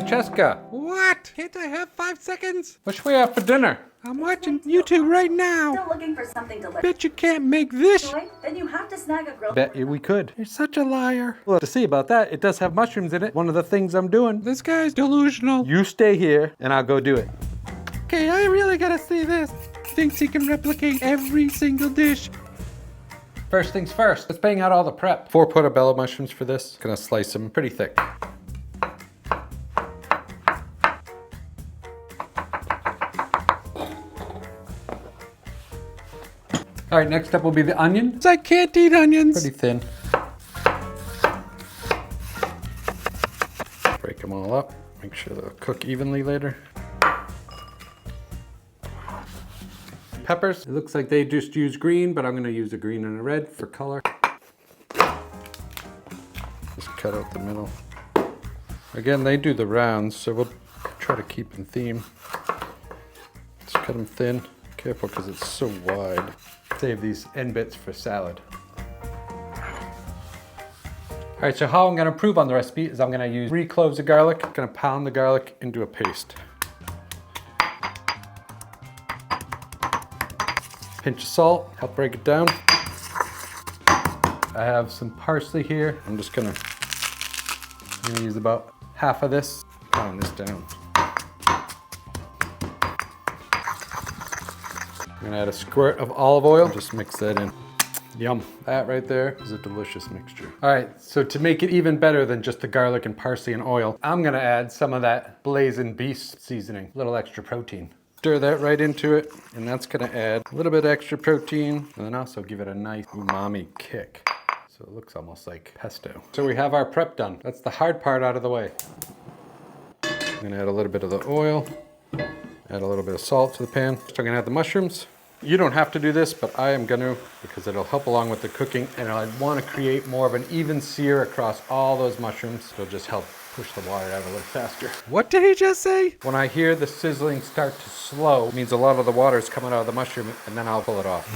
Francesca, What? Can't I have 5 seconds? what should we have for dinner? I'm watching YouTube right now. Still looking for something delicious. Bet you can't make this. Joy? Then you have to snag a grill. Bet you we could. You're such a liar. We'll have to see about that. It does have mushrooms in it. One of the things I'm doing. This guy's delusional. You stay here and I'll go do it. Okay, I really gotta see this. Thinks he can replicate every single dish. First things first, let's bang out all the prep. 4 portobello mushrooms for this. Gonna slice them pretty thick. All right, next up will be the onion. I can't eat onions. Pretty thin. Break them all up. Make sure they'll cook evenly later. Peppers. It looks like they just use green, but I'm gonna use a green and a red for color. Just cut out the middle. Again, they do the rounds, so we'll try to keep in theme. Just cut them thin. Careful, because it's so wide. Save these end bits for salad. All right, so how I'm gonna improve on the recipe is I'm gonna use 3 cloves of garlic. I'm gonna pound the garlic into a paste. Pinch of salt, help break it down. I have some parsley here. I'm gonna use about half of this. Pound this down. I'm gonna add a squirt of olive oil. Just mix that in. Yum. That right there is a delicious mixture. All right, so to make it even better than just the garlic and parsley and oil, I'm gonna add some of that blazing beast seasoning, a little extra protein. Stir that right into it, and that's gonna add a little bit extra protein, and then also give it a nice umami kick. So it looks almost like pesto. So we have our prep done. That's the hard part out of the way. I'm gonna add a little bit of the oil, add a little bit of salt to the pan. So I'm gonna add the mushrooms. You don't have to do this, but I am gonna, because it'll help along with the cooking, and I want to create more of an even sear across all those mushrooms. It'll just help push the water out a little faster. What did he just say? When I hear the sizzling start to slow, it means a lot of the water is coming out of the mushroom, and then I'll pull it off.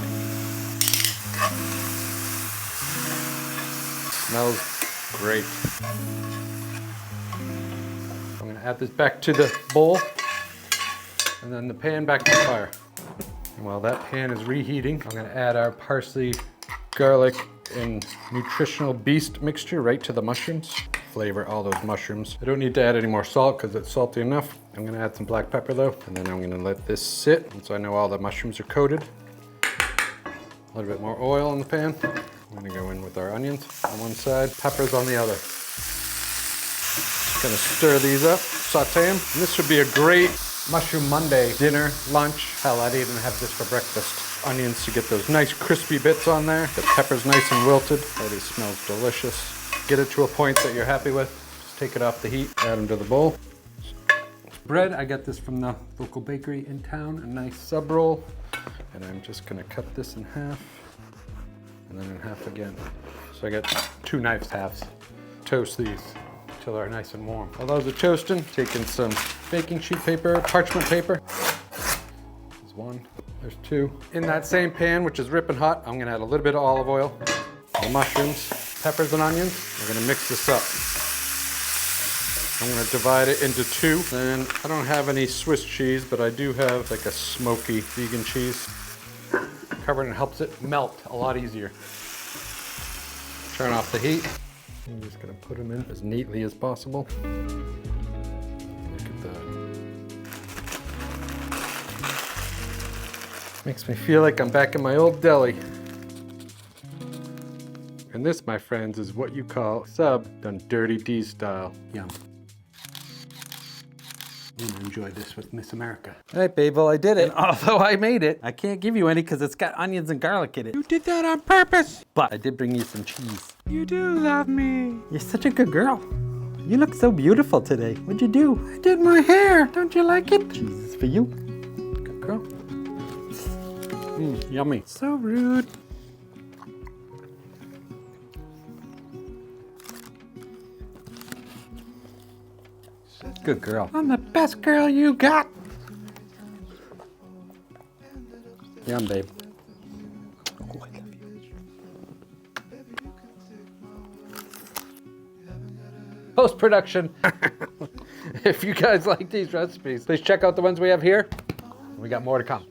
Smells great. I'm gonna add this back to the bowl, and then the pan back to the fire. And while that pan is reheating, I'm gonna add our parsley, garlic, and nutritional beast mixture right to the mushrooms. Flavor all those mushrooms. I don't need to add any more salt because it's salty enough. I'm gonna add some black pepper though, and then I'm gonna let this sit. And so I know all the mushrooms are coated. A little bit more oil in the pan. I'm gonna go in with our onions on one side, peppers on the other. Just gonna stir these up, saute them. And this would be a great Mushroom Monday dinner, lunch. Hell, I'd even have this for breakfast. Onions to get those nice crispy bits on there. The pepper's nice and wilted. Already smells delicious. Get it to a point that you're happy with. Just take it off the heat, add them to the bowl. Bread, I got this from the local bakery in town, a nice sub roll. And I'm just gonna cut this in half, and then in half again. So I got 2 knife halves. Toast these till they're nice and warm. While those are toasting, taking some baking sheet paper, parchment paper. There's 1, there's 2. In that same pan, which is ripping hot, I'm gonna add a little bit of olive oil, the mushrooms, peppers and onions. We're gonna mix this up. I'm gonna divide it into 2. Then I don't have any Swiss cheese, but I do have like a smoky vegan cheese. Cover it and helps it melt a lot easier. Turn off the heat. I'm just gonna put them in as neatly as possible. Look at that. Makes me feel like I'm back in my old deli. And this, my friends, is what you call sub done Dirty D style. Yum. I'm gonna enjoy this with Miss America. Hey, Babel, I did it. And although I made it, I can't give you any because it's got onions and garlic in it. You did that on purpose. But I did bring you some cheese. You do love me. You're such a good girl. You look so beautiful today. What'd you do? I did my hair. Don't you like it? Cheese is for you. Good girl. Yummy. So rude. Good girl. I'm the best girl you got. Yum, babe. Post-production. If you guys like these recipes, please check out the ones we have here. We got more to come.